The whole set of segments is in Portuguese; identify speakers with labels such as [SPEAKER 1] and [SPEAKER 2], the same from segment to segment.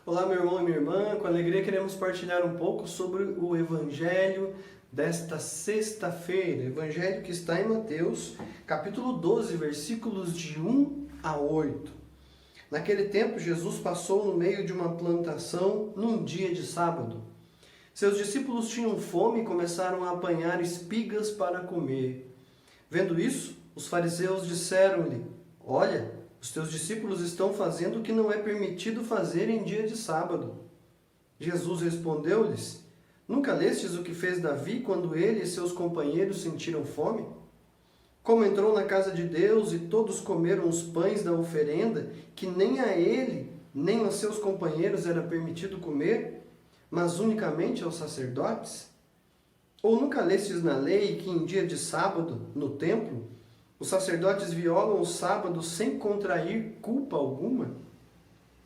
[SPEAKER 1] Olá, meu irmão e minha irmã, com alegria queremos partilhar um pouco sobre o Evangelho desta sexta-feira, Evangelho que está em Mateus, capítulo 12, versículos de 1 a 8. Naquele tempo, Jesus passou no meio de uma plantação num dia de sábado. Seus discípulos tinham fome e começaram a apanhar espigas para comer. Vendo isso, os fariseus disseram-lhe: Olha, os teus discípulos estão fazendo o que não é permitido fazer em dia de sábado. Jesus respondeu-lhes: Nunca lestes o que fez Davi quando ele e seus companheiros sentiram fome? Como entrou na casa de Deus e todos comeram os pães da oferenda, que nem a ele, nem aos seus companheiros era permitido comer, mas unicamente aos sacerdotes? Ou nunca lestes na lei que em dia de sábado, no templo, os sacerdotes violam o sábado sem contrair culpa alguma?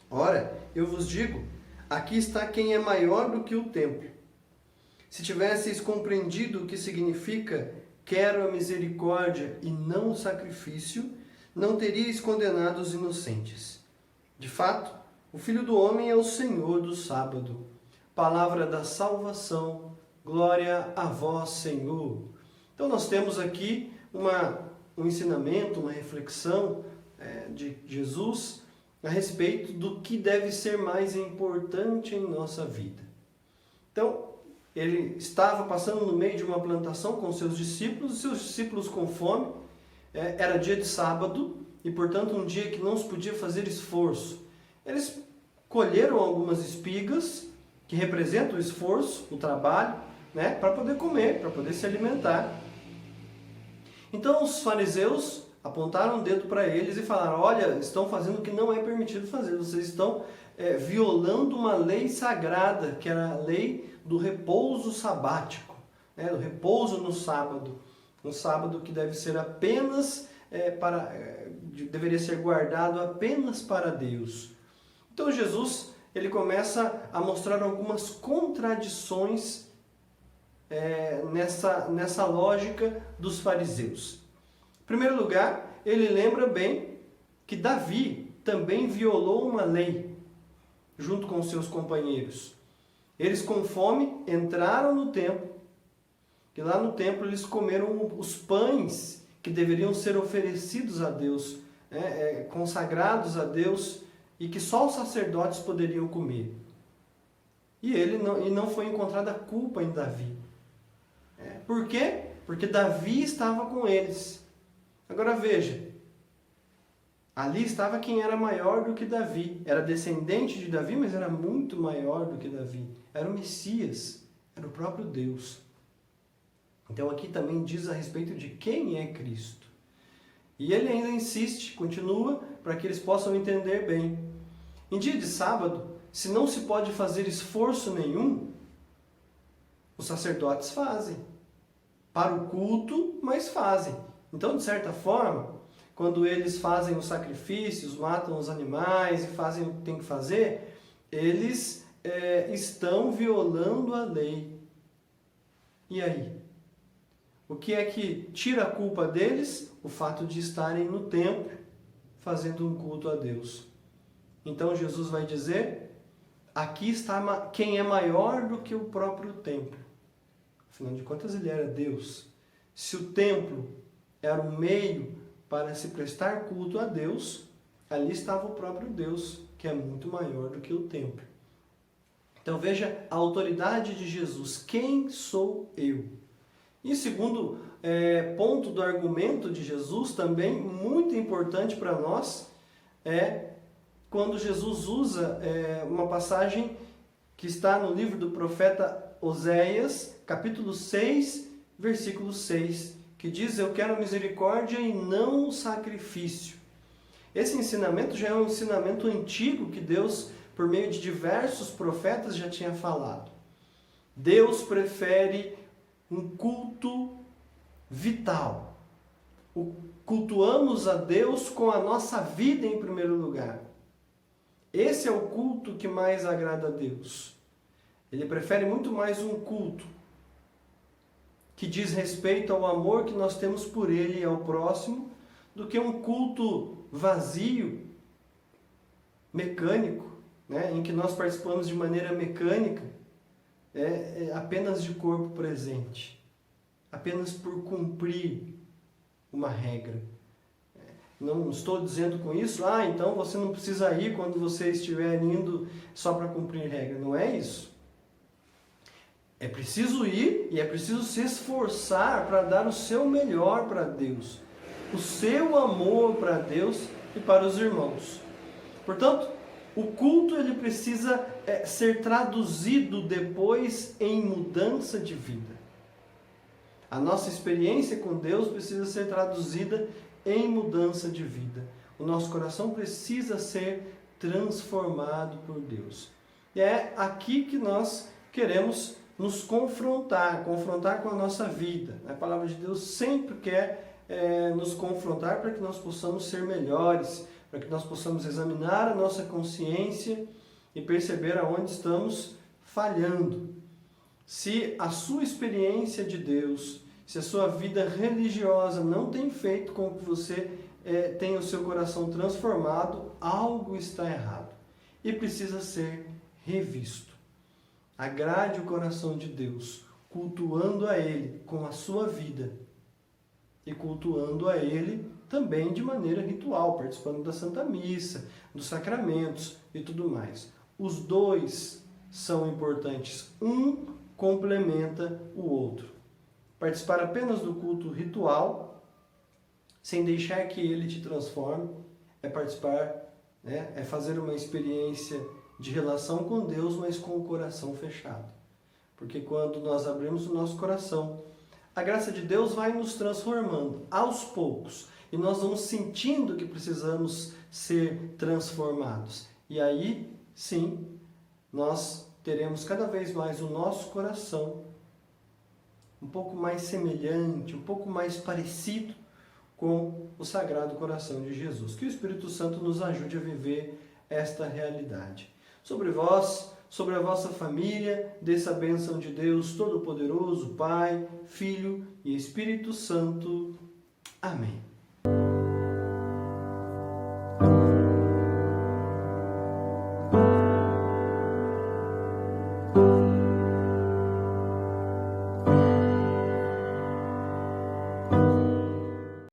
[SPEAKER 1] Ora, eu vos digo, aqui está quem é maior do que o templo. Se tivesseis compreendido o que significa quero a misericórdia e não o sacrifício, não teríeis condenado os inocentes. De fato, o Filho do Homem é o Senhor do sábado. Palavra da salvação, glória a vós, Senhor. Então nós temos aqui um ensinamento, uma reflexão de Jesus a respeito do que deve ser mais importante em nossa vida. Então, ele estava passando no meio de uma plantação com seus discípulos com fome, era dia de sábado e, portanto, um dia que não se podia fazer esforço. Eles colheram algumas espigas, que representam o esforço, o trabalho, para poder comer, para poder se alimentar. Então os fariseus apontaram o dedo para eles e falaram: olha, estão fazendo o que não é permitido fazer, vocês estão violando uma lei sagrada, que era a lei do repouso sabático, do repouso no sábado. Um sábado que deve ser apenas deveria ser guardado apenas para Deus. Então Jesus, ele começa a mostrar algumas contradições nessa lógica dos fariseus. Em primeiro lugar, ele lembra bem que Davi também violou uma lei junto com seus companheiros. Eles com fome entraram no templo, e lá no templo eles comeram os pães que deveriam ser oferecidos a Deus, consagrados a Deus, e que só os sacerdotes poderiam comer. E não foi encontrada culpa em Davi. Por quê? Porque Davi estava com eles. Agora veja, ali estava quem era maior do que Davi. Era descendente de Davi, mas era muito maior do que Davi. Era o Messias, era o próprio Deus. Então aqui também diz a respeito de quem é Cristo. E ele ainda insiste, continua, para que eles possam entender bem. Em dia de sábado, se não se pode fazer esforço nenhum, os sacerdotes fazem. Para o culto, mas fazem. Então, de certa forma, quando eles fazem os sacrifícios, matam os animais e fazem o que tem que fazer, eles estão violando a lei. E aí? O que é que tira a culpa deles? O fato de estarem no templo fazendo um culto a Deus. Então Jesus vai dizer: aqui está quem é maior do que o próprio templo. Afinal de contas, ele era Deus. Se o templo era um meio para se prestar culto a Deus, ali estava o próprio Deus, que é muito maior do que o templo. Então veja a autoridade de Jesus. Quem sou eu? E segundo ponto do argumento de Jesus, também muito importante para nós, é quando Jesus usa uma passagem que está no livro do profeta Oséias, capítulo 6, versículo 6, que diz: eu quero misericórdia e não sacrifício. Esse ensinamento já é um ensinamento antigo que Deus, por meio de diversos profetas, já tinha falado. Deus prefere um culto vital. Cultuamos a Deus com a nossa vida em primeiro lugar. Esse é o culto que mais agrada a Deus. Ele prefere muito mais um culto que diz respeito ao amor que nós temos por Ele e ao próximo, do que um culto vazio, mecânico, né, em que nós participamos de maneira mecânica, apenas de corpo presente, apenas por cumprir uma regra. Não estou dizendo com isso, então você não precisa ir quando você estiver indo só para cumprir regra. Não é isso. É preciso ir e é preciso se esforçar para dar o seu melhor para Deus, o seu amor para Deus e para os irmãos. Portanto, o culto ele precisa ser traduzido depois em mudança de vida. A nossa experiência com Deus precisa ser traduzida em mudança de vida. O nosso coração precisa ser transformado por Deus. E é aqui que nós queremos nos confrontar com a nossa vida. A palavra de Deus sempre quer nos confrontar para que nós possamos ser melhores, para que nós possamos examinar a nossa consciência e perceber aonde estamos falhando. Se a sua experiência de Deus, se a sua vida religiosa não tem feito com que você tenha o seu coração transformado, algo está errado e precisa ser revisto. Agrade o coração de Deus, cultuando a Ele com a sua vida e cultuando a Ele também de maneira ritual, participando da Santa Missa, dos sacramentos e tudo mais. Os dois são importantes, um complementa o outro. Participar apenas do culto ritual, sem deixar que ele te transforme, é participar, é fazer uma experiência de relação com Deus, mas com o coração fechado. Porque quando nós abrimos o nosso coração, a graça de Deus vai nos transformando aos poucos. E nós vamos sentindo que precisamos ser transformados. E aí, sim, nós teremos cada vez mais o nosso coração um pouco mais semelhante, um pouco mais parecido com o Sagrado Coração de Jesus. Que o Espírito Santo nos ajude a viver esta realidade. Sobre vós, sobre a vossa família, desça a bênção de Deus Todo-Poderoso, Pai, Filho e Espírito Santo. Amém.